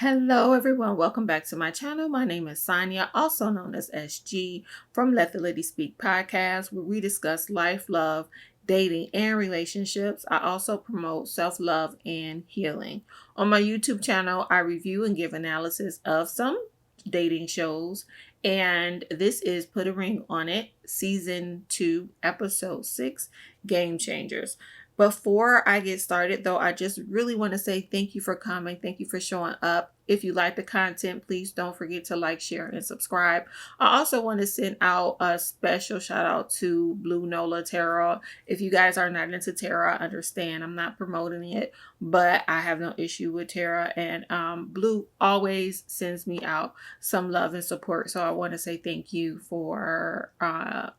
Hello everyone, welcome back to my channel. My name is Sonia, also known as SG from Let the Lady Speak podcast, where we discuss life, love, dating, and relationships. I also promote self-love and healing. On my YouTube channel, I review and give analysis of some dating shows, and this is Put a Ring on It, Season 2, Episode 6, Game Changers. Before I get started, though, I just really want to say thank you for coming. Thank you for showing up. If you like the content, please don't forget to like, share, and subscribe. I also want to send out a special shout out to Blue Nola Tarot. If you guys are not into tarot, I understand. I'm not promoting it, but I have no issue with tarot. And Blue always sends me out some love and support. So I want to say thank you for, I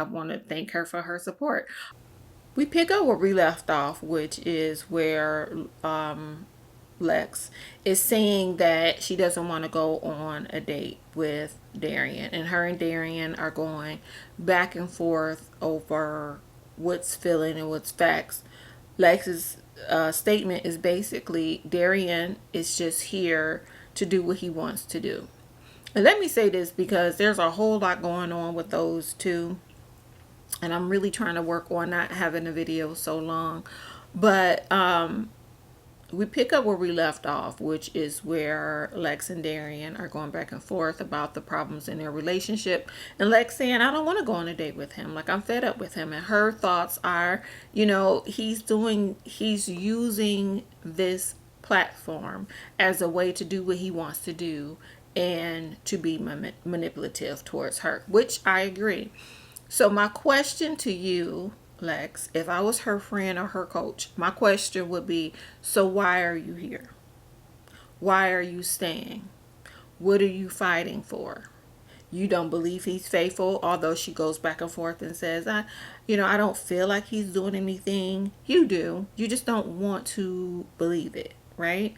want to thank her for her support. We pick up where we left off, which is where Lex is saying that she doesn't want to go on a date with Darian, and her and Darian are going back and forth over what's feeling and what's facts. Lex's statement is basically Darian is just here to do what he wants to do. And let me say this because there's a whole lot going on with those two, and I'm really trying to work on not having a video so long. But we pick up where we left off, which is where Lex and Darian are going back and forth about the problems in their relationship. And Lex saying, I don't want to go on a date with him. Like, I'm fed up with him. And her thoughts are, he's using this platform as a way to do what he wants to do and to be manipulative towards her, which I agree. So my question to you, Lex, if I was her friend or her coach, my question would be, so why are you here? Why are you staying? What are you fighting for? You don't believe he's faithful, although she goes back and forth and says, I don't feel like he's doing anything. You do. You just don't want to believe it, right?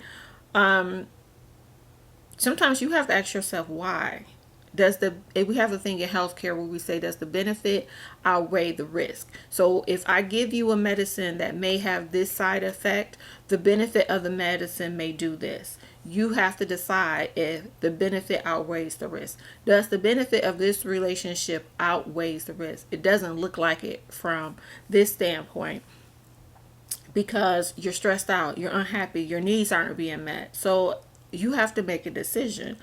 Sometimes you have to ask yourself why. If we have a thing in healthcare where we say, does the benefit outweigh the risk? So if I give you a medicine that may have this side effect, the benefit of the medicine may do this. You have to decide if the benefit outweighs the risk. Does the benefit of this relationship outweighs the risk? It doesn't look like it from this standpoint, because you're stressed out, you're unhappy, your needs aren't being met. So you have to make a decision.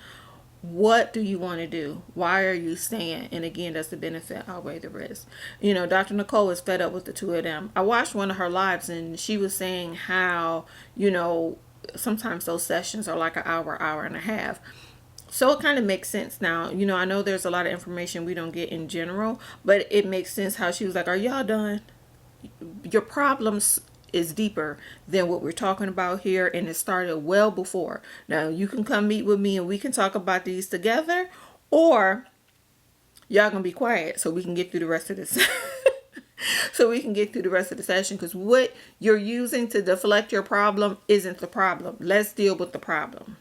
What do you want to do? Why are you staying? And again, does the benefit outweigh the risk? Dr. Nicole is fed up with the two of them. I watched one of her lives and she was saying how, sometimes those sessions are like an hour, hour and a half. So it kind of makes sense now. I know there's a lot of information we don't get in general, but it makes sense how she was like, are y'all done? Your problems is deeper than what we're talking about here, and it started well before. Now you can come meet with me and we can talk about these together, or y'all gonna be quiet so we can get through the rest of this so we can get through the rest of the session, because what you're using to deflect your problem isn't the problem. Let's deal with the problem.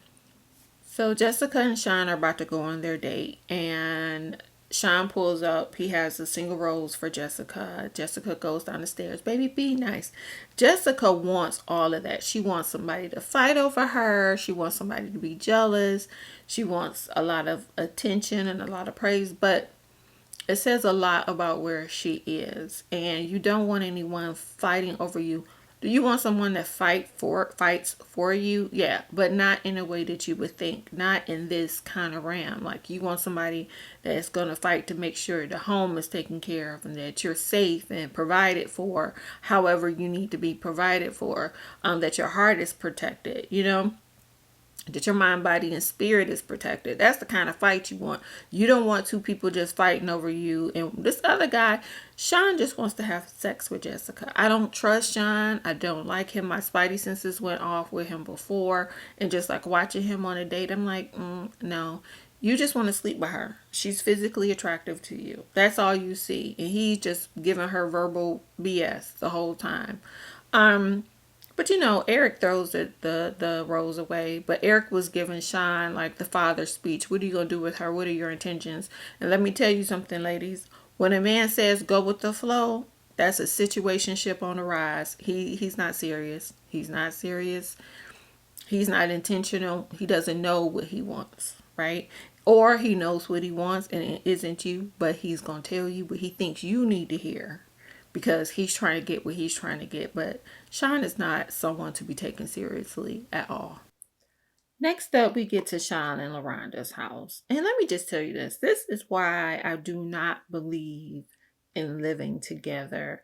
So Jessica and Sean are about to go on their date, and Sean pulls up. He has a single rose for Jessica. Jessica goes down the stairs. Baby, be nice. Jessica wants all of that. She wants somebody to fight over her. She wants somebody to be jealous. She wants a lot of attention and a lot of praise. But it says a lot about where she is. And you don't want anyone fighting over you. Do you want someone that fights for you? Yeah, but not in a way that you would think. Not in this kind of realm. Like, you want somebody that's going to fight to make sure the home is taken care of and that you're safe and provided for however you need to be provided for. That your heart is protected, that your mind, body, and spirit is protected. That's the kind of fight you want. You don't want two people just fighting over you. And this other guy, Sean, just wants to have sex with Jessica. I don't trust Sean. I don't like him. My spidey senses went off with him before. And just like watching him on a date, I'm like, no. You just want to sleep with her. She's physically attractive to you. That's all you see. And he's just giving her verbal BS the whole time. But Eric throws the rose away. But Eric was giving Sean like the father speech. What are you going to do with her? What are your intentions? And let me tell you something, ladies. When a man says go with the flow, that's a situationship on the rise. He's not serious. He's not serious. He's not intentional. He doesn't know what he wants, right? Or he knows what he wants and it isn't you, but he's going to tell you what he thinks you need to hear because he's trying to get what he's trying to get. But Sean is not someone to be taken seriously at all. Next up, we get to Sean and LaRonda's house. And let me just tell you this, this is why I do not believe in living together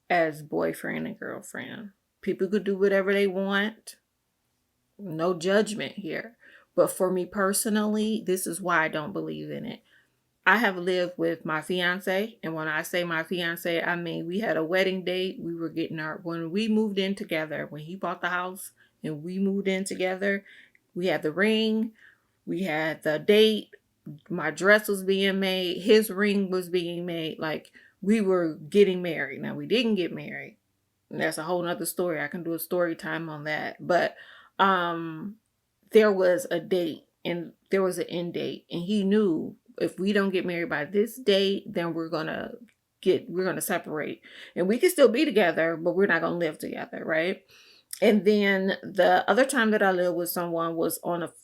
as boyfriend and girlfriend. People could do whatever they want, no judgment here. But for me personally, this is why I don't believe in it. I have lived with my fiance, and when I say my fiance, I mean we had a wedding date. We were getting our when we moved in together, when he bought the house and we moved in together, we had the ring, we had the date, my dress was being made, his ring was being made, like we were getting married. Now we didn't get married. And that's a whole nother story. I can do a story time on that. But um there was a date and there was an end date, and he knew if we don't get married by this date, then we're gonna separate, and we can still be together, but we're not gonna live together, right? And then the other time that I lived with someone was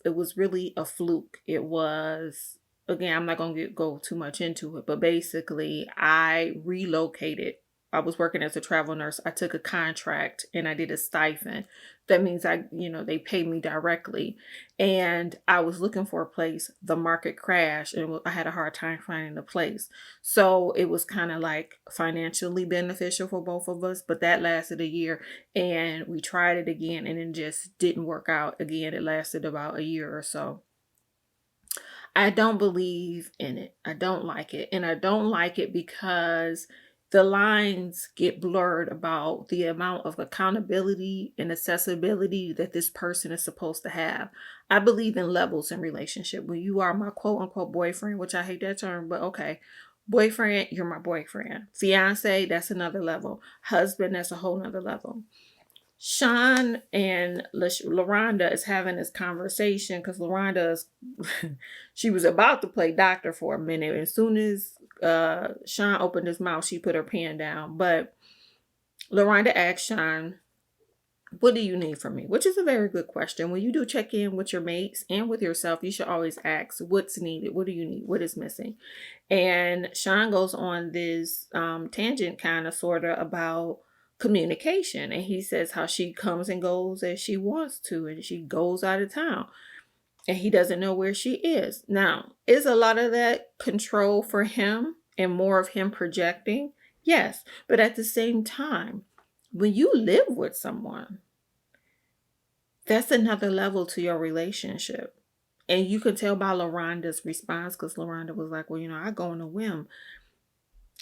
it was really a fluke. It was, again, I'm not going to go too much into it, but basically I relocated. I was working as a travel nurse. I took a contract and I did a stipend. That means they paid me directly. And I was looking for a place. The market crashed and I had a hard time finding a place. So it was kind of like financially beneficial for both of us, but that lasted a year, and we tried it again and it just didn't work out again. It lasted about a year or so. I don't believe in it. I don't like it. And I don't like it because the lines get blurred about the amount of accountability and accessibility that this person is supposed to have. I believe in levels in relationship. When you are my quote unquote boyfriend, which I hate that term, but okay. Boyfriend, you're my boyfriend. Fiance, that's another level. Husband, that's a whole nother level. Sean and LaRonda is having this conversation because LaRonda is she was about to play doctor for a minute. As soon as Sean opened his mouth, she put her pen down. But LaRonda asked Sean, "What do you need from me?" Which is a very good question. When you do check in with your mates and with yourself, you should always ask, "What's needed? What do you need? What is missing?" And Sean goes on this tangent, kind of, sort of, about communication. And he says how she comes and goes as she wants to, and she goes out of town. And he doesn't know where she is. Now, is a lot of that control for him and more of him projecting? Yes. But at the same time, when you live with someone, that's another level to your relationship. And you can tell by LaRonda's response, because LaRonda was like, well, I go on a whim.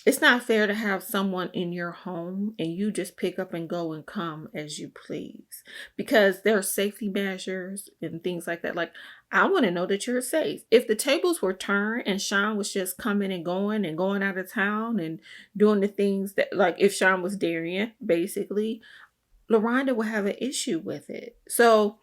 It's not fair to have someone in your home and you just pick up and go and come as you please, because there are safety measures and things like that. Like, I want to know that you're safe. If the tables were turned and Sean was just coming and going out of town and doing the things that, like, if Sean was Darian, basically, LaRonda would have an issue with it. So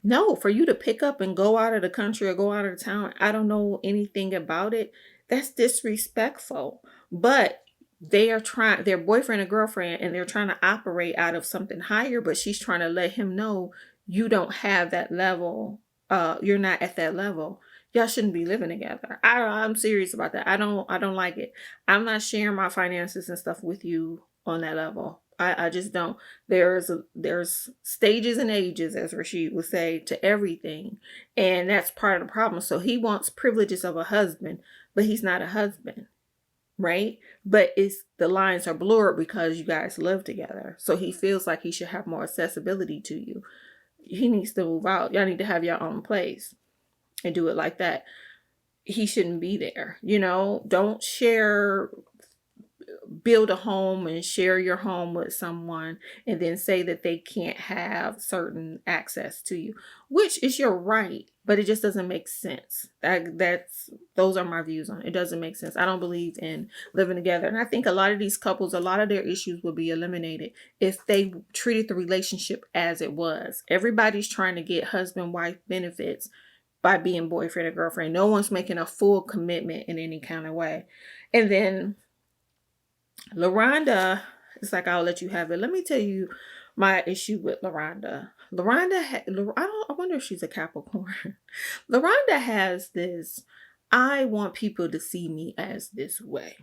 no, for you to pick up and go out of the country or go out of town, I don't know anything about it. That's disrespectful. But they're boyfriend and girlfriend, and they're trying to operate out of something higher, but she's trying to let him know you don't have that level. You're not at that level. Y'all shouldn't be living together. I'm serious about that. I don't like it. I'm not sharing my finances and stuff with you on that level. I just don't. There's stages and ages, as Rashid would say, to everything, and that's part of the problem. So he wants privileges of a husband, but he's not a husband, right? But it's the lines are blurred because you guys live together. So he feels like he should have more accessibility to you. He needs to move out. Y'all need to have your own place and do it like that. He shouldn't be there. Don't build a home and share your home with someone and then say that they can't have certain access to you, which is your right, but it just doesn't make sense. Those are my views on it. It doesn't make sense. I don't believe in living together. And I think a lot of these couples, a lot of their issues will be eliminated if they treated the relationship as it was. Everybody's trying to get husband-wife benefits by being boyfriend or girlfriend. No one's making a full commitment in any kind of way. And then LaRonda, it's like, I'll let you have it. Let me tell you my issue with LaRonda. I wonder if she's a Capricorn. LaRonda has this, I want people to see me as this way.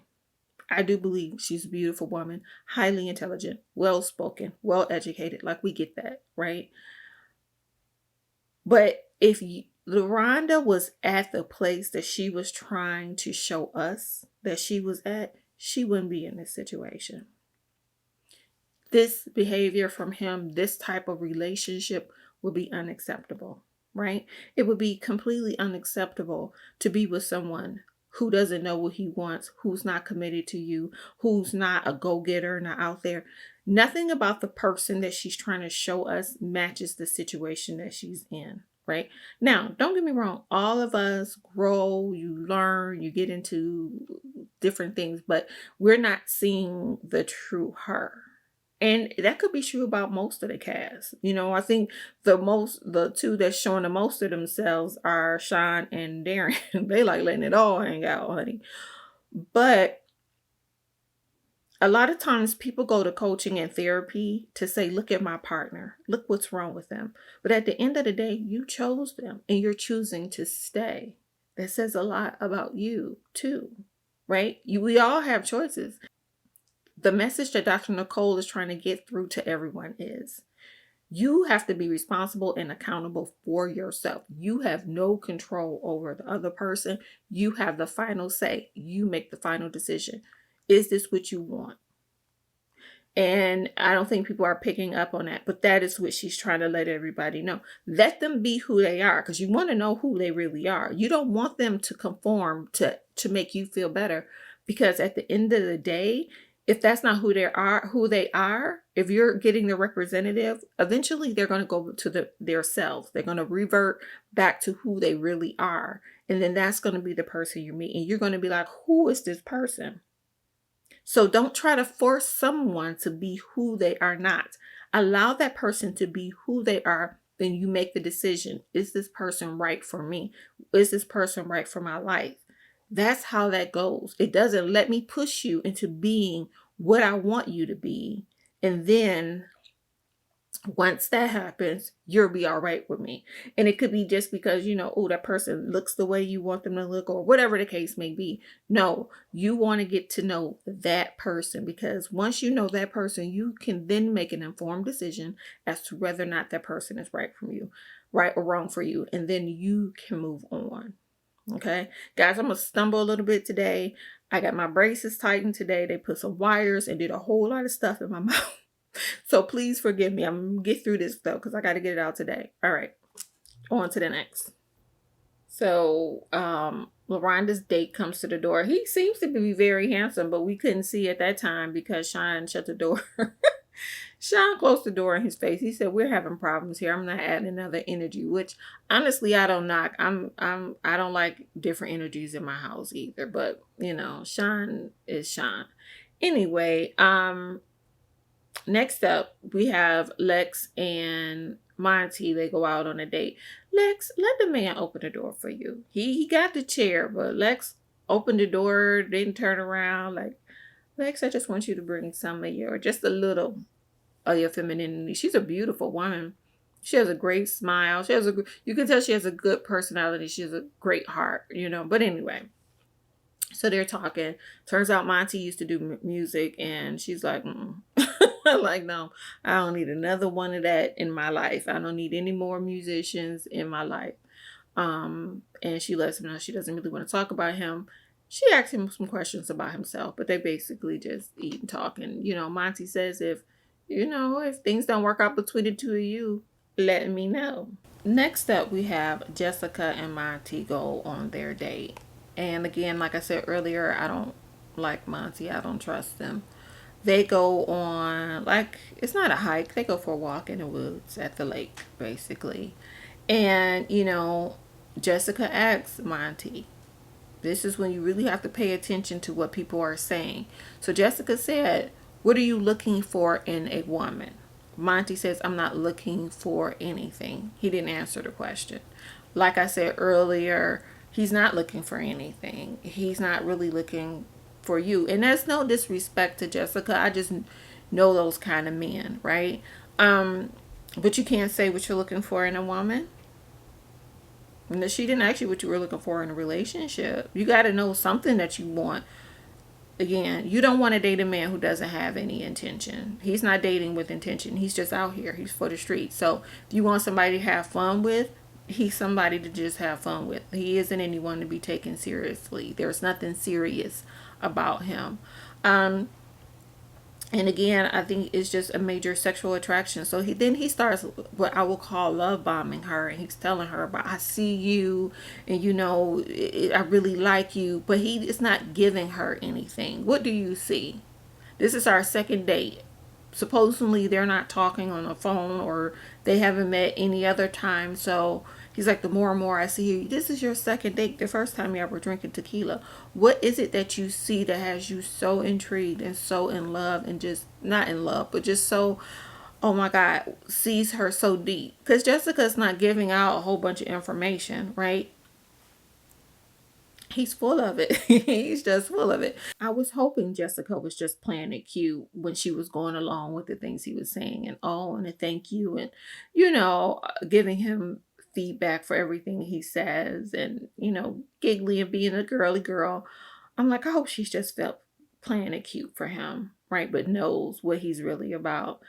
I do believe she's a beautiful woman, highly intelligent, well spoken, well educated. Like, we get that, right? But if LaRonda was at the place that she was trying to show us that she was at, she wouldn't be in this situation. This behavior from him, this type of relationship would be unacceptable, right? It would be completely unacceptable to be with someone who doesn't know what he wants, who's not committed to you, who's not a go-getter, not out there. Nothing about the person that she's trying to show us matches the situation that she's in, right? Now, don't get me wrong. All of us grow, you learn, you get into different things, but we're not seeing the true her. And that could be true about most of the cast. I think the two that's showing the most of themselves are Sean and Darren. They like letting it all hang out, honey. But a lot of times people go to coaching and therapy to say, look at my partner. Look what's wrong with them. But at the end of the day, you chose them and you're choosing to stay. That says a lot about you too, right? We all have choices. The message that Dr. Nicole is trying to get through to everyone is you have to be responsible and accountable for yourself. You have no control over the other person. You have the final say. You make the final decision. Is this what you want? And I don't think people are picking up on that, but that is what she's trying to let everybody know. Let them be who they are, because you want to know who they really are. You don't want them to conform to make you feel better, because at the end of the day, if that's not who they are, if you're getting the representative, eventually they're going to go to their selves. They're going to revert back to who they really are. And then that's going to be the person you meet. And you're going to be like, who is this person? So don't try to force someone to be who they are not. Allow that person to be who they are. Then you make the decision. Is this person right for me? Is this person right for my life? That's how that goes. It doesn't let me push you into being what I want you to be. And then once that happens, you'll be all right with me. And it could be just because, that person looks the way you want them to look, or whatever the case may be. No, you want to get to know that person, because once you know that person, you can then make an informed decision as to whether or not that person is right or wrong for you. And then you can move on. Okay, guys, I'm going to stumble a little bit today. I got my braces tightened today. They put some wires and did a whole lot of stuff in my mouth. So please forgive me. I'm going to get through this though, because I got to get it out today. All right, on to the next. So LaRonda's date comes to the door. He seems to be very handsome, but we couldn't see at that time because Sean shut the door. Sean closed the door in his face. He said, "We're having problems here. I'm not adding another energy," which honestly I don't knock. I don't like different energies in my house either. But Sean is Sean. Anyway, next up we have Lex and Monty. They go out on a date. Lex, let the man open the door for you. He got the chair, but Lex opened the door, didn't turn around. Like, Lex, I just want you to bring some of just a little of your femininity. She's a beautiful woman. She has a great smile. You can tell she has a good personality. She has a great heart, But anyway, so they're talking. Turns out Monty used to do music, and she's like, like, no, I don't need another one of that in my life. I don't need any more musicians in my life. And she lets him know she doesn't really want to talk about him. She asked him some questions about himself, but they basically just eat and talk. And, Monty says, if things don't work out between the two of you, let me know. Next up, we have Jessica and Monty go on their date. And again, like I said earlier, I don't like Monty. I don't trust them. They go on, it's not a hike. They go for a walk in the woods at the lake, basically. And, Jessica asks Monty, this is when you really have to pay attention to what people are saying. So Jessica said, "What are you looking for in a woman?" Monty says, "I'm not looking for anything." He didn't answer the question. Like I said earlier, he's not looking for anything. He's not really looking for you. And there's no disrespect to Jessica. I just know those kind of men, right? But you can't say what you're looking for in a woman. And she didn't ask you what you were looking for in a relationship. You got to know something that you want. Again, you don't want to date a man who doesn't have any intention. He's not dating with intention. He's just out here. He's for the street. So if you want somebody to have fun with, he's somebody to just have fun with. He isn't anyone to be taken seriously. There's nothing serious about him. Um, and again, I think it's just a major sexual attraction. So he starts what I will call love bombing her, and he's telling her about, I see you, and I really like you, but he is not giving her anything. What do you see? This is our second date. Supposedly they're not talking on the phone, or they haven't met any other time. So he's like, the more and more I see you, this is your second date, the first time you ever drinking tequila. What is it that you see that has you so intrigued and so in love, and just not in love, but just so, oh my God, sees her so deep? Because Jessica's not giving out a whole bunch of information, right? He's full of it. He's just full of it. I was hoping Jessica was just playing it cute when she was going along with the things he was saying, and oh, and a thank you, and giving him feedback for everything he says, and giggly and being a girly girl. I'm like, I hope she's just felt playing it cute for him, right? But knows what he's really about.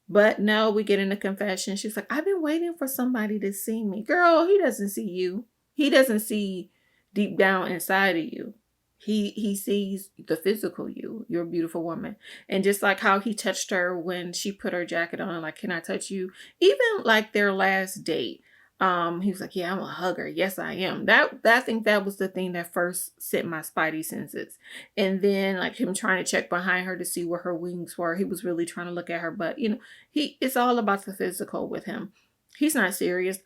But no, we get in a confession. She's like, I've been waiting for somebody to see me. Girl, he doesn't see you. He doesn't see deep down inside of you. He sees the physical you. You're a beautiful woman. And just like how he touched her when she put her jacket on, like, can I touch you? Even like their last date. He was like, yeah, I'm a hugger. Yes, I am. I think that was the thing that first set my spidey senses. And then like him trying to check behind her to see where her wings were. He was really trying to look at her butt. It's all about the physical with him. He's not serious.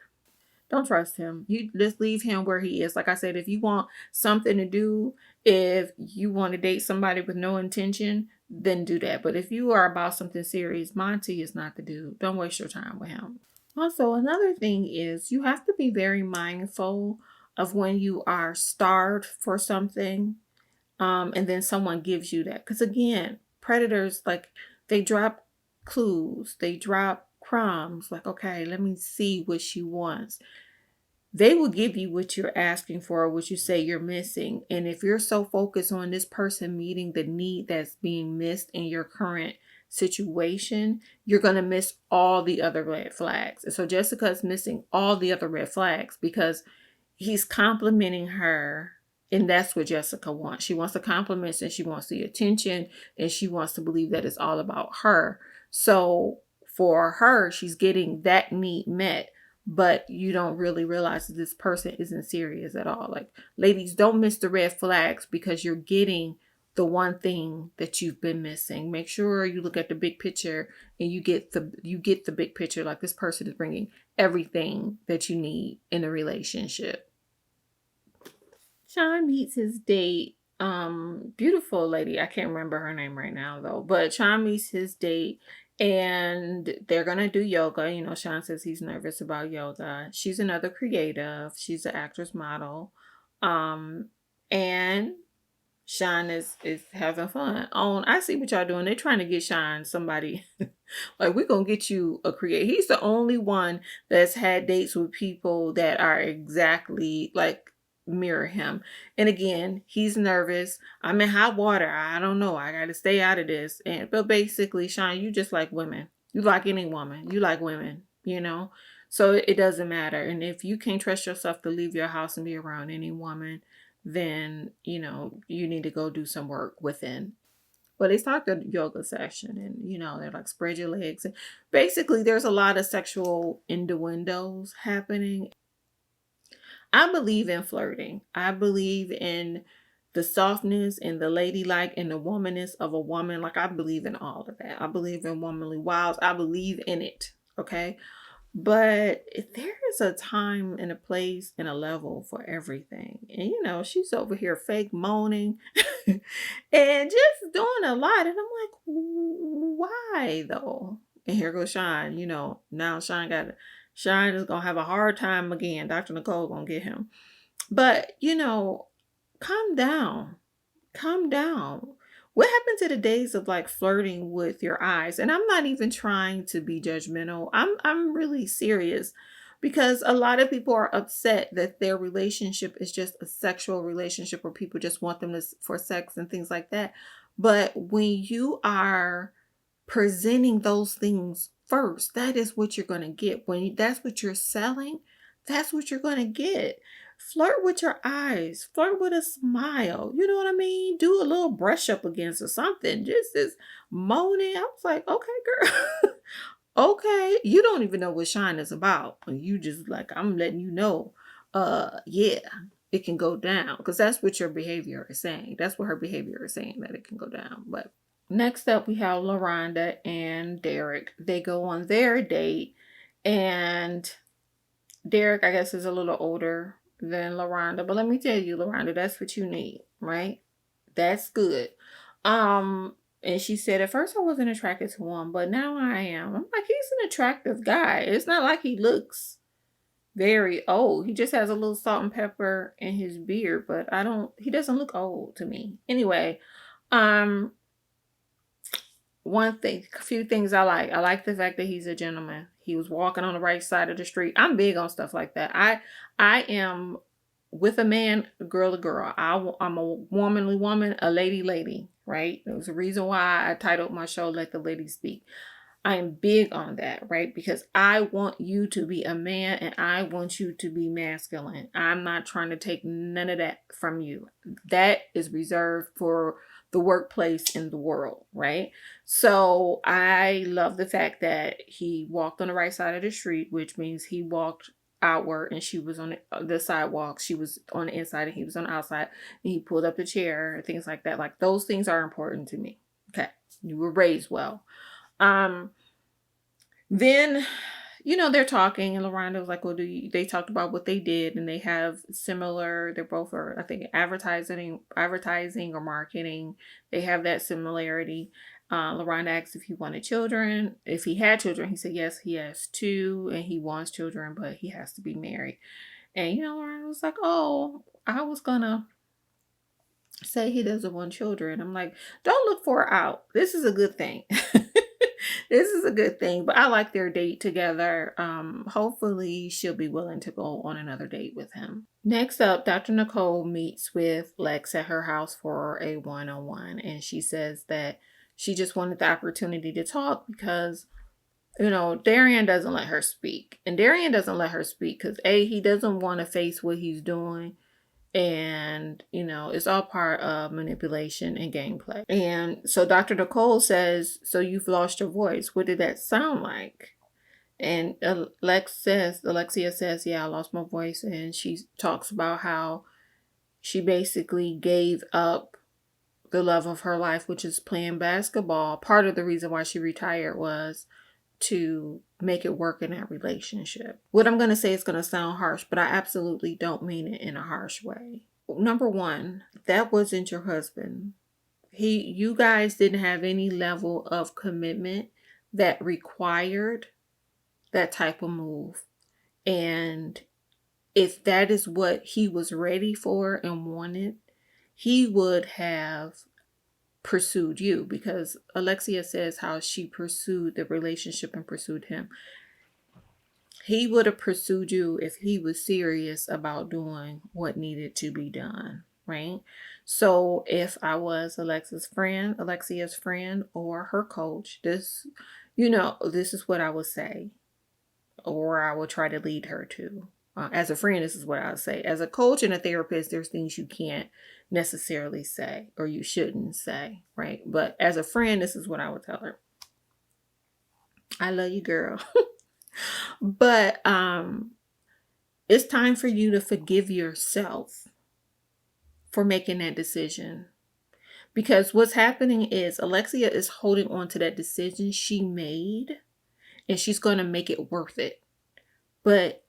Don't trust him. You just leave him where he is. Like I said, if you want something to do, if you want to date somebody with no intention, then do that. But if you are about something serious, Monty is not the dude. Don't waste your time with him. Also, another thing is you have to be very mindful of when you are starved for something, and then someone gives you that. Because again, predators, like, they drop clues, they drop crumbs, like, okay, let me see what she wants. They will give you what you're asking for, or what you say you're missing. And if you're so focused on this person meeting the need that's being missed in your current situation, you're going to miss all the other red flags. And so Jessica is missing all the other red flags because he's complimenting her, and that's what Jessica wants. She wants the compliments, and she wants the attention, and she wants to believe that it's all about her. So for her, she's getting that need met, but you don't really realize that this person isn't serious at all. Like, ladies, don't miss the red flags because you're getting the one thing that you've been missing. Make sure you look at the big picture, and you get the big picture. Like, this person is bringing everything that you need in a relationship. Sean meets his date. Beautiful lady. I can't remember her name right now though. But Sean meets his date, and they're gonna do yoga. Sean says he's nervous about yoga. She's another creative. She's an actress model. And Sean is having fun. I see what y'all doing. They're trying to get Sean somebody. Like, we're gonna get you a creator. He's the only one that's had dates with people that are exactly like mirror him. And again, he's nervous. I'm in hot water. I don't know. I gotta stay out of this. But basically, Sean, you just like women. You like any woman. You like women. So it doesn't matter. And if you can't trust yourself to leave your house and be around any woman, then you need to go do some work within. But they start the yoga session, and they're like, spread your legs, and basically there's a lot of sexual innuendos happening. I believe in flirting. I believe in the softness and the ladylike and the womanness of a woman. Like, I believe in all of that. I believe in womanly wiles. I believe in it. Okay. But there is a time and a place and a level for everything. And she's over here fake moaning and just doing a lot. And I'm like, why though? And here goes Shine. Now Shine is gonna have a hard time again. Dr. Nicole gonna get him. But calm down. Calm down. What happened to the days of like flirting with your eyes? And I'm not even trying to be judgmental. I'm really serious because a lot of people are upset that their relationship is just a sexual relationship where people just want them to, for sex and things like that. But when you are presenting those things first, that is what you're going to get. That's what you're selling, that's what you're going to get. Flirt with your eyes, flirt with a smile. You know what I mean? Do a little brush up against or something. Just this moaning. I was like, okay, girl. Okay. You don't even know what shine is about. And you just like, I'm letting you know, yeah, it can go down. Because that's what your behavior is saying. That's what her behavior is saying, that it can go down. But next up, we have LaRonda and Derek. They go on their date, and Derek, I guess, is a little older than LaRonda. But let me tell you, LaRonda, that's what you need, right? That's good. And she said, at first I wasn't attracted to him, but now I am. I'm like, he's an attractive guy. It's not like he looks very old. He just has a little salt and pepper in his beard, but he doesn't look old to me. Anyway, um, a few things I like. I like the fact that he's a gentleman. He was walking on the right side of the street. I'm big on stuff like that. I am with a man, girl to girl. I'm a womanly woman, a lady, right? There's a reason why I titled my show "Let the Ladies Speak." I am big on that, right? Because I want you to be a man and I want you to be masculine. I'm not trying to take none of that from you. That is reserved for the workplace in the world, right? So I love the fact that he walked on the right side of the street, which means he walked outward and she was on the sidewalk. She was on the inside and he was on the outside. And he pulled up the chair, things like that. Like those things are important to me. Okay. You were raised well. Then, they're talking, and LaRonda was like, well, they talked about what they did, and they have similar, they're both are, I think, advertising or marketing. They have that similarity. LaRonda asked if he wanted children. If he had children, he said, yes, he has two, and he wants children, but he has to be married. And, LaRonda was like, oh, I was gonna say he doesn't want children. I'm like, don't look for her out. This is a good thing. This is a good thing, but I like their date together. Hopefully she'll be willing to go on another date with him. Next up, Dr. Nicole meets with Lex at her house for a one-on-one, and she says that she just wanted the opportunity to talk because, Darian doesn't let her speak. And Darian doesn't let her speak because he doesn't want to face what he's doing. And, it's all part of manipulation and gameplay. And so Dr. Nicole says, so you've lost your voice. What did that sound like? And Alexia says, yeah, I lost my voice. And she talks about how she basically gave up the love of her life, which is playing basketball. Part of the reason why she retired was to make it work in that relationship. What I'm going to say is going to sound harsh, but I absolutely don't mean it in a harsh way. Number one, that wasn't your husband. You guys didn't have any level of commitment that required that type of move. And if that is what he was ready for and wanted, he would have pursued you, because Alexia says how she pursued the relationship and pursued him. He would have pursued you if he was serious about doing what needed to be done, right? So if I was Alexia's friend or her coach, this is what I would say, or I would try to lead her to. As a friend, this is what I would say. As a coach and a therapist, there's things you can't necessarily say or you shouldn't say, right? But as a friend, this is what I would tell her. I love you, girl. But it's time for you to forgive yourself for making that decision. Because what's happening is Alexia is holding on to that decision she made, and she's going to make it worth it. But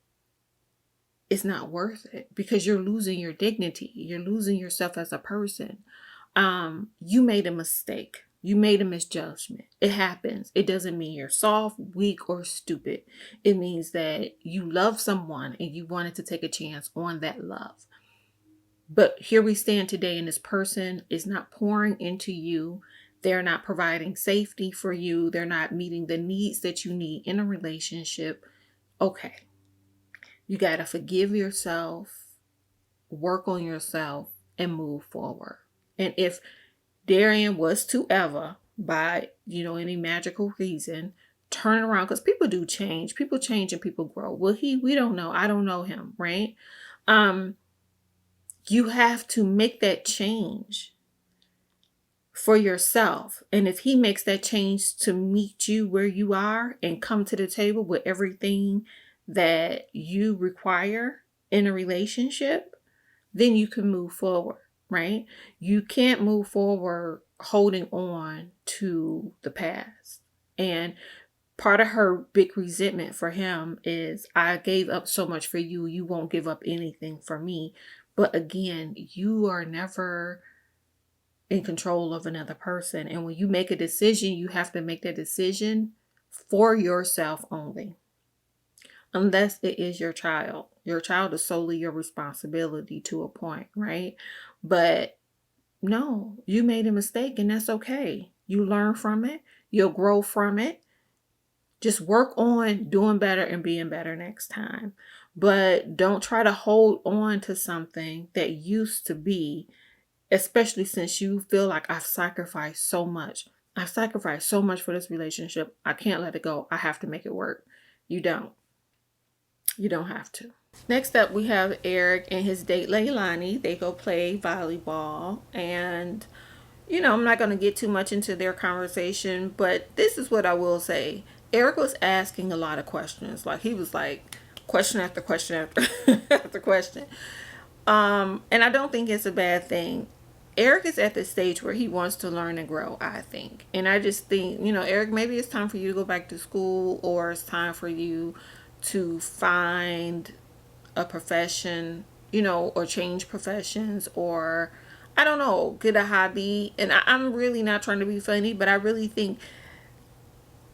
it's not worth it because you're losing your dignity. You're losing yourself as a person. You made a mistake. You made a misjudgment. It happens. It doesn't mean you're soft, weak, or stupid. It means that you love someone and you wanted to take a chance on that love. But here we stand today, and this person is not pouring into you. They're not providing safety for you. They're not meeting the needs that you need in a relationship. Okay, you got to forgive yourself, work on yourself, and move forward. And if Darian was to ever, by any magical reason, turn around, because people do change. People change and people grow. Well, we don't know. I don't know him, right? Um, you have to make that change for yourself. And if he makes that change to meet you where you are and come to the table with everything that you require in a relationship, then you can move forward, right? You can't move forward holding on to the past. And part of her big resentment for him is, I gave up so much for you, you won't give up anything for me. But again, you are never in control of another person. And when you make a decision, you have to make that decision for yourself only. Unless it is your child. Your child is solely your responsibility to a point, right? But no, you made a mistake and that's okay. You learn from it, you'll grow from it. Just work on doing better and being better next time. But don't try to hold on to something that used to be, especially since you feel like I've sacrificed so much. I've sacrificed so much for this relationship. I can't let it go. I have to make it work. You don't. You don't have to. Next up, we have Eric and his date Leilani. They go play volleyball. And, I'm not going to get too much into their conversation, but this is what I will say. Eric was asking a lot of questions. Like, he was like, question after question after, after question. And I don't think it's a bad thing. Eric is at the stage where he wants to learn and grow, I think. And I just think, Eric, maybe it's time for you to go back to school, or it's time for you to find a profession, or change professions, or I don't know, get a hobby. And I'm really not trying to be funny, but I really think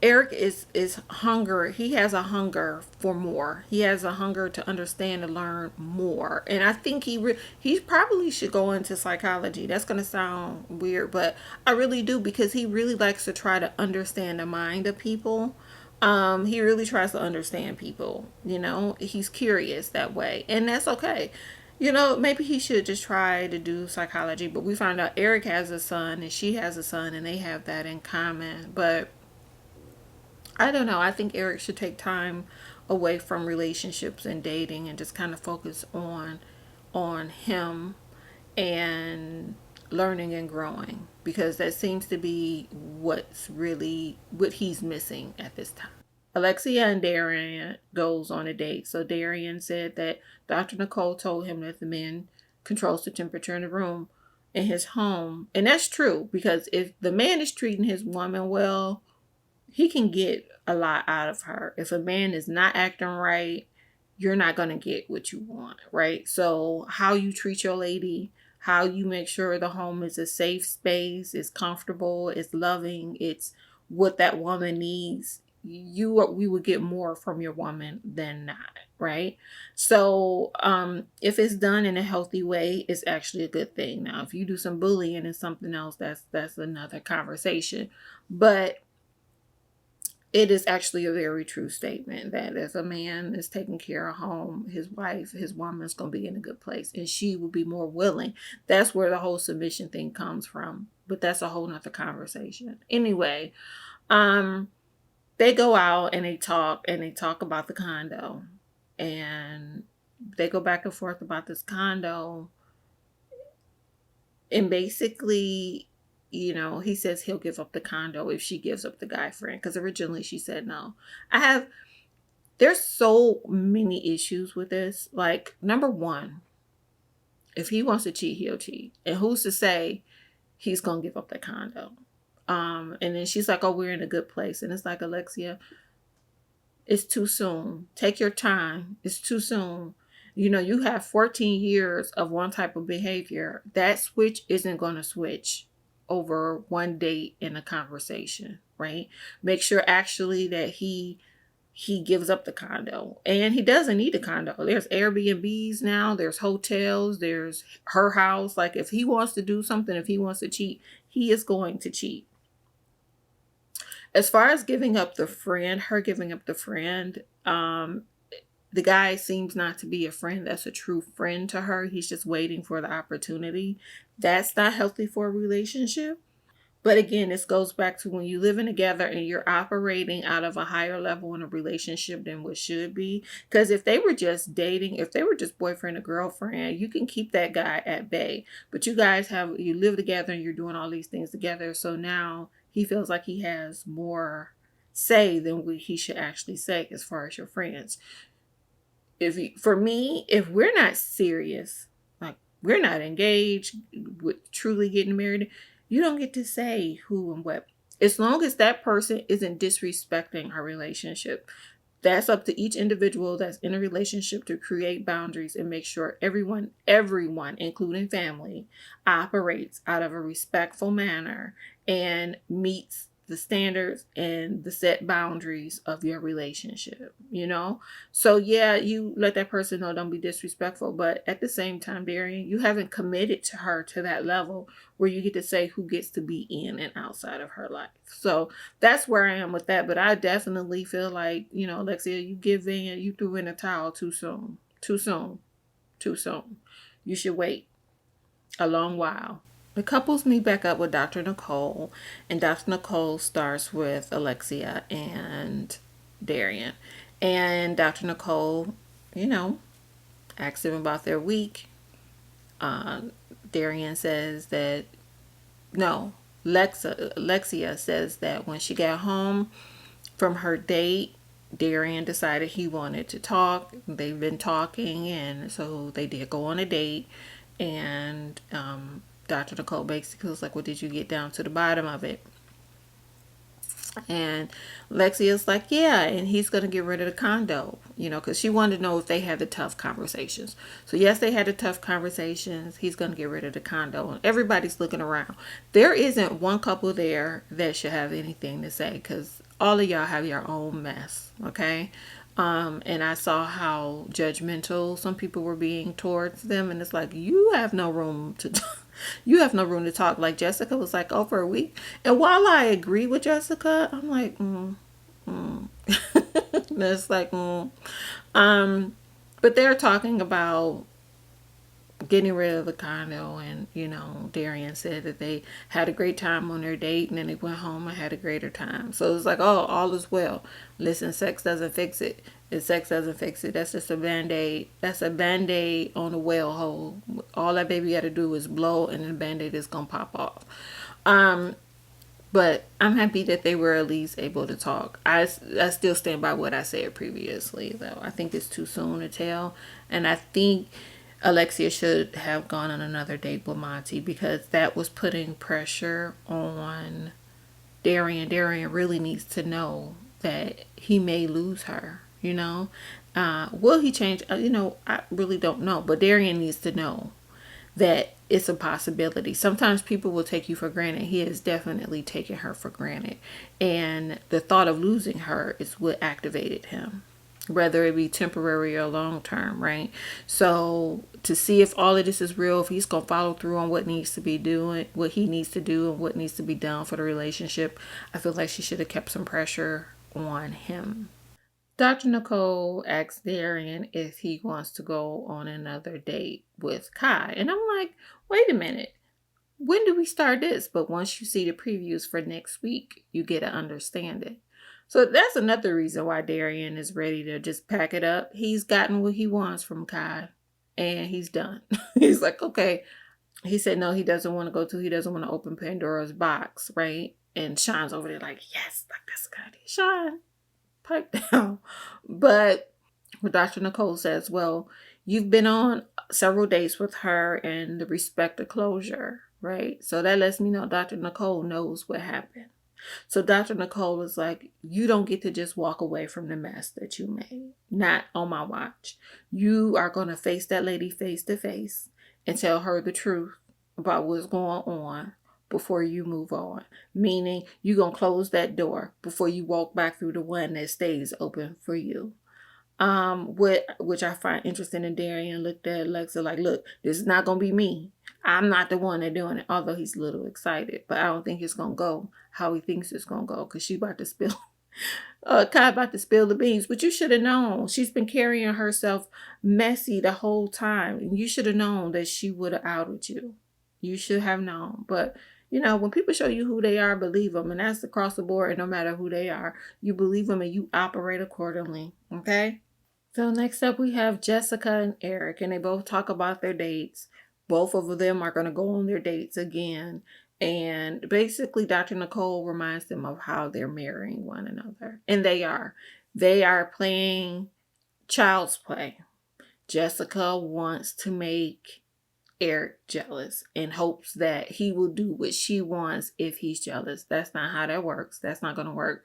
Eric is hunger. He has a hunger for more. He has a hunger to understand and learn more. And I think he probably should go into psychology. That's going to sound weird, but I really do, because he really likes to try to understand the mind of people. He really tries to understand people. He's curious that way, and that's okay. Maybe he should just try to do psychology. But we found out Eric has a son and she has a son, and they have that in common. But I don't know. I think Eric should take time away from relationships and dating and just kind of focus on him and learning and growing, because that seems to be what he's missing at this time. Alexia and Darian goes on a date. So Darian said that Dr. Nicole told him that the man controls the temperature in the room in his home. And that's true, because if the man is treating his woman well, he can get a lot out of her. If a man is not acting right, you're not going to get what you want, right? So how you treat your lady, how you make sure the home is a safe space, it's comfortable, it's loving, it's what that woman needs. We would get more from your woman than not, right? So if it's done in a healthy way, it's actually a good thing. Now, if you do some bullying and something else, that's another conversation. But it is actually a very true statement that if a man is taking care of home, his wife, his woman is going to be in a good place, and she will be more willing. That's where the whole submission thing comes from. But that's a whole nother conversation. Anyway, they go out and they talk about the condo, and they go back and forth about this condo. And basically, he says he'll give up the condo if she gives up the guy friend, because originally she said no. There's so many issues with this. Like, number one, if he wants to cheat, he'll cheat. And who's to say he's going to give up the condo? And then she's like, oh, we're in a good place. And it's like, Alexia, it's too soon. Take your time. It's too soon. You have 14 years of one type of behavior. That switch isn't going to switch over one date in a conversation, right? Make sure actually that he he gives up the condo. And he doesn't need a condo. There's Airbnbs now, there's hotels, there's her house. Like, if he wants to do something, if he wants to cheat, he is going to cheat. As far as giving up the friend, her giving up the friend, the guy seems not to be a friend that's a true friend to her. He's just waiting for the opportunity. That's not healthy for a relationship. But again, this goes back to when you living together and you're operating out of a higher level in a relationship than what should be. Because if they were just dating, if they were just boyfriend and girlfriend, you can keep that guy at bay. But you guys you live together and you're doing all these things together. So now he feels like he has more say than what he should actually say as far as your friends. For me, if we're not serious, like we're not engaged with truly getting married, you don't get to say who and what. As long as that person isn't disrespecting our relationship, that's up to each individual that's in a relationship to create boundaries and make sure everyone, including family, operates out of a respectful manner and meets the standards and the set boundaries of your relationship, So yeah, you let that person know, don't be disrespectful. But at the same time, Darian, you haven't committed to her to that level where you get to say who gets to be in and outside of her life. So that's where I am with that. But I definitely feel like, Alexia, you give in, you threw in a towel too soon. Too soon. Too soon. You should wait a long while. The couples meet back up with Dr. Nicole, and Dr. Nicole starts with Alexia and Darian. And Dr. Nicole, asks them about their week. Darian says that, no, Alexia says that when she got home from her date, Darian decided he wanted to talk. They've been talking, and so they did go on a date. And Dr. Nicole basically was like, well, did you get down to the bottom of it? And Lexia's like, yeah, and he's going to get rid of the condo, because she wanted to know if they had the tough conversations. So yes, they had the tough conversations. He's going to get rid of the condo. And everybody's looking around. There isn't one couple there that should have anything to say, because all of y'all have your own mess, okay? And I saw how judgmental some people were being towards them, and it's like, you have no room to you have no room to talk. Like Jessica was like, oh, for a week. And while I agree with Jessica, I'm like, it's like, but they're talking about getting rid of the condo, and Darian said that they had a great time on their date, and then they went home and had a greater time. So it's like, oh, all is well. Listen, sex doesn't fix it. If sex doesn't fix it, that's just a band-aid. That's a band-aid on a well hole. All that baby got to do is blow, and the band-aid is gonna pop off. But I'm happy that they were at least able to talk. I still stand by what I said previously, though. I think it's too soon to tell, and I think Alexia should have gone on another date with Monty, because that was putting pressure on Darian. Darian really needs to know that he may lose her, Will he change? I really don't know. But Darian needs to know that it's a possibility. Sometimes people will take you for granted. He has definitely taken her for granted. And the thought of losing her is what activated him, whether it be temporary or long term, right? So to see if all of this is real, if he's gonna follow through on what needs to be doing, what he needs to do, and what needs to be done for the relationship, I feel like she should have kept some pressure on him. Dr. Nicole asked Darian if he wants to go on another date with Kai. And I'm like, wait a minute. When do we start this? But once you see the previews for next week, you get to understand it. So that's another reason why Darian is ready to just pack it up. He's gotten what he wants from Kai, and he's done. He's like, okay. He said no, he doesn't want to he doesn't want to open Pandora's box, right? And Sean's over there like, yes, like that's a good idea. Sean, pipe down. But Dr. Nicole says, well, you've been on several dates with her and the respect the closure, right? So that lets me know Dr. Nicole knows what happened. So Dr. Nicole was like, you don't get to just walk away from the mess that you made. Not on my watch. You are going to face that lady face to face and tell her the truth about what's going on before you move on. Meaning you're going to close that door before you walk back through the one that stays open for you. Which I find interesting. And Darian looked at Alexa like, look, this is not going to be me. I'm not the one that doing it. Although he's a little excited, but I don't think it's going to go how he thinks it's going to go. Cause she about to spill, Kai about to spill the beans, but you should have known. She's been carrying herself messy the whole time. And you should have known that she would have outed you. You should have known. But when people show you who they are, believe them. And that's across the board. And no matter who they are, you believe them and you operate accordingly. Okay? So next up we have Jessica and Eric, and they both talk about their dates. Both of them are going to go on their dates again. And basically Dr. Nicole reminds them of how they're marrying one another. And they are. They are playing child's play. Jessica wants to make Eric jealous in hopes that he will do what she wants if he's jealous. That's not how that works. That's not going to work.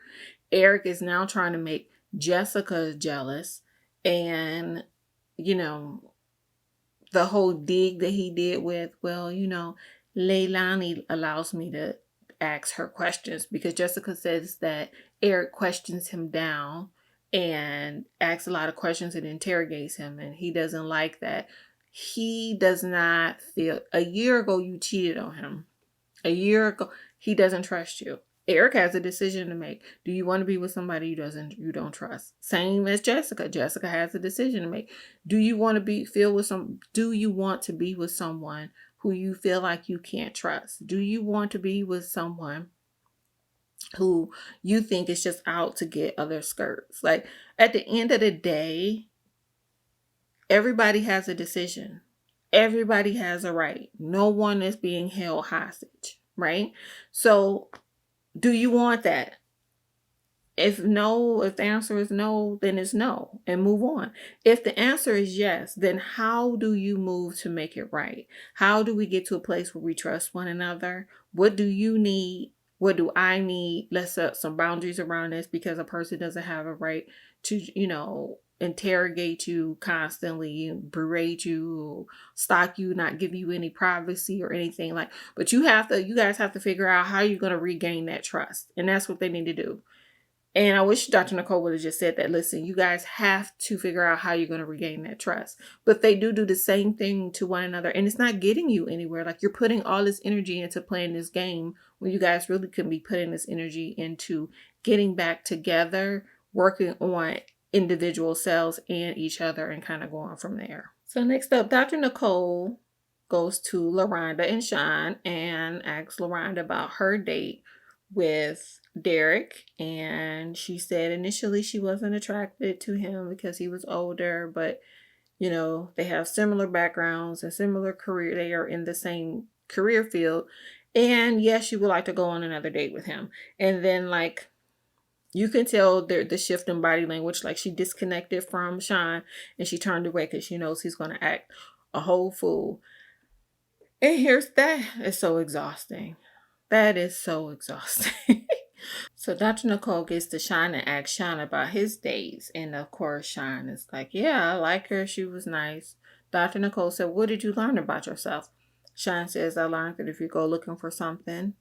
Eric is now trying to make Jessica jealous. And, the whole dig that he did with, Leilani allows me to ask her questions, because Jessica says that Eric questions him down and asks a lot of questions and interrogates him, and he doesn't like that. He does not feel, a year ago you cheated on him. A year ago, he doesn't trust you. Eric has a decision to make. Do you want to be with somebody you don't trust? Same as Jessica. Jessica has a decision to make. Do you want to be with someone who you feel like you can't trust? Do you want to be with someone who you think is just out to get other skirts? Like, at the end of the day, everybody has a decision. Everybody has a right. No one is being held hostage, right? So, do you want that? If the answer is no, then it's no, and move on. If the answer is yes, then how do you move to make it right? How do we get to a place where we trust one another? What do you need? What do I need? Let's set some boundaries around this, because a person doesn't have a right to, interrogate you constantly, berate you, stalk you, not give you any privacy or anything like. But you guys have to figure out how you're going to regain that trust, and that's what they need to do. And I wish Dr. Nicole would have just said that. Listen, you guys have to figure out how you're going to regain that trust. But they do the same thing to one another, and it's not getting you anywhere. Like, you're putting all this energy into playing this game when you guys really could be putting this energy into getting back together, working on individual selves and each other, and kind of going from there. So next up, Dr. Nicole goes to LaRonda and Sean and asks LaRonda about her date with Derek, and she said initially she wasn't attracted to him because he was older, but they have similar backgrounds and similar career. They are in the same career field, and yes, she would like to go on another date with him. And then, like, you can tell the shift in body language. Like, she disconnected from Sean and she turned away because she knows he's going to act a whole fool. And that is so exhausting. That is so exhausting. So Dr. Nicole gets to Sean and asks Sean about his dates. And of course, Sean is like, yeah, I like her. She was nice. Dr. Nicole said, what did you learn about yourself? Sean says, I learned that if you go looking for something,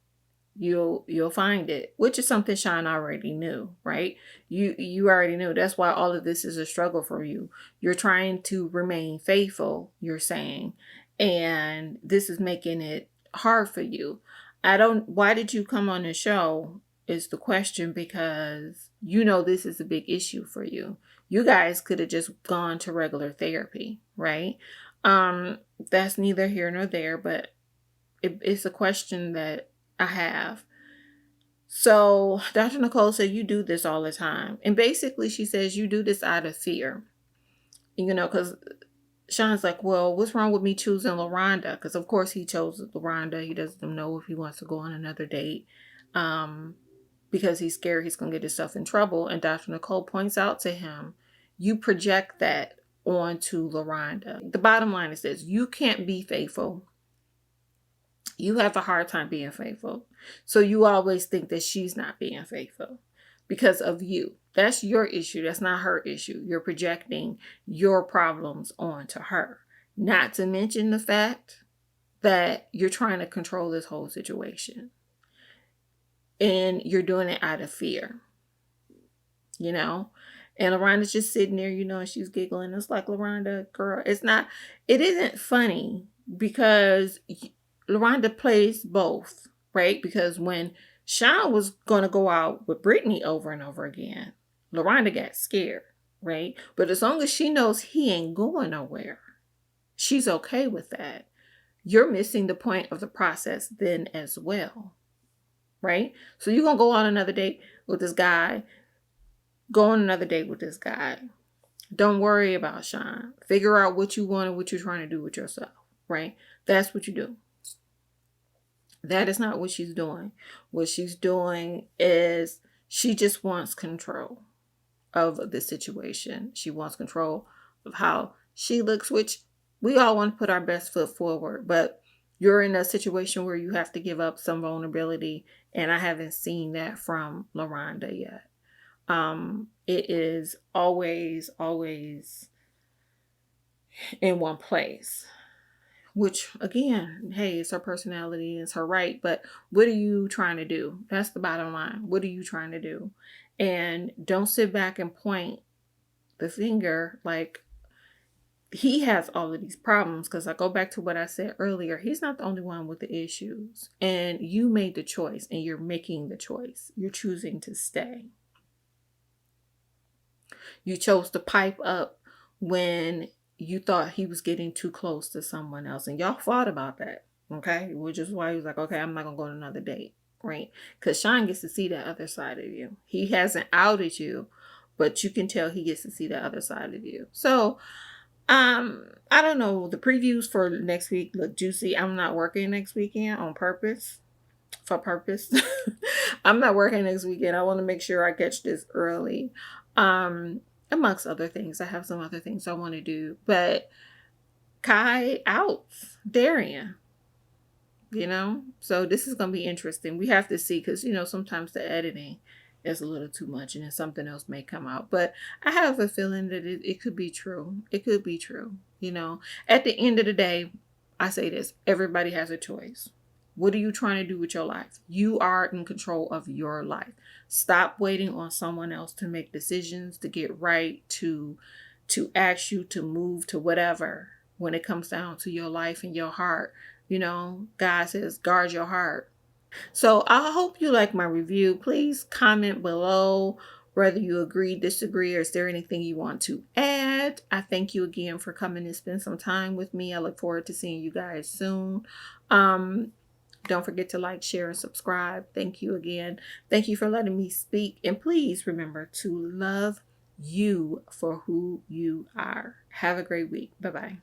you'll find it, which is something Sean already knew, right? You already knew. That's why all of this is a struggle for you. You're trying to remain faithful, you're saying, and this is making it hard for you. Why did you come on the show is the question, because this is a big issue for you. You guys could have just gone to regular therapy, right? That's neither here nor there, but it's a question that I have. So Dr. Nicole said, you do this all the time. And basically she says you do this out of fear. Because Sean's like, well, what's wrong with me choosing LaRonda? Because of course he chose LaRonda. He doesn't know if he wants to go on another date. Because he's scared he's going to get himself in trouble. And Dr. Nicole points out to him, you project that onto LaRonda. The bottom line is this: you can't be faithful. You have a hard time being faithful. So you always think that she's not being faithful because of you. That's your issue. That's not her issue. You're projecting your problems onto her. Not to mention the fact that you're trying to control this whole situation and you're doing it out of fear, you know? And LaRonda's just sitting there, and she's giggling. It's like, LaRonda, girl, it isn't funny because LaRonda plays both, right? Because when Sean was going to go out with Brittany over and over again, LaRonda got scared, right? But as long as she knows he ain't going nowhere, she's okay with that. You're missing the point of the process then as well, right? So you're going to go on another date with this guy, go on another date with this guy. Don't worry about Sean. Figure out what you want and what you're trying to do with yourself, right? That's what you do. That is not what she's doing. What she's doing is she just wants control of the situation. She wants control of how she looks, which we all want to put our best foot forward, but you're in a situation where you have to give up some vulnerability, and I haven't seen that from LaRonda yet. It is always in one place, which again, hey, it's her personality, it's her right, but what are you trying to do? That's the bottom line. What are you trying to do? And don't sit back and point the finger like he has all of these problems, because I go back to what I said earlier. He's not the only one with the issues, and you made the choice, and you're making the choice. You're choosing to stay. You chose to pipe up when you thought he was getting too close to someone else, and y'all fought about that, okay? Which is why he was like, okay, I'm not gonna go on another date, right? Because Sean gets to see that other side of you. He hasn't outed you, but you can tell he gets to see the other side of you. So I don't know. The previews for next week look juicy. I'm not working next weekend on purpose. For purpose. I'm not working next weekend. I want to make sure I catch this early. Amongst other things. I have some other things I want to do. But Kai outs Darian. So this is going to be interesting. We have to see, because sometimes the editing is a little too much and then something else may come out, but I have a feeling that it could be true. It could be true. At the end of the day, I say this: everybody has a choice. What are you trying to do with your life? You are in control of your life. Stop waiting on someone else to make decisions, to get right, to ask you to move to whatever. When it comes down to your life and your heart, God says, guard your heart. So I hope you like my review. Please comment below whether you agree, disagree, or is there anything you want to add. I thank you again for coming and spend some time with me. I look forward to seeing you guys soon. Don't forget to like, share, and subscribe. Thank you again. Thank you for letting me speak. And please remember to love you for who you are. Have a great week. Bye-bye.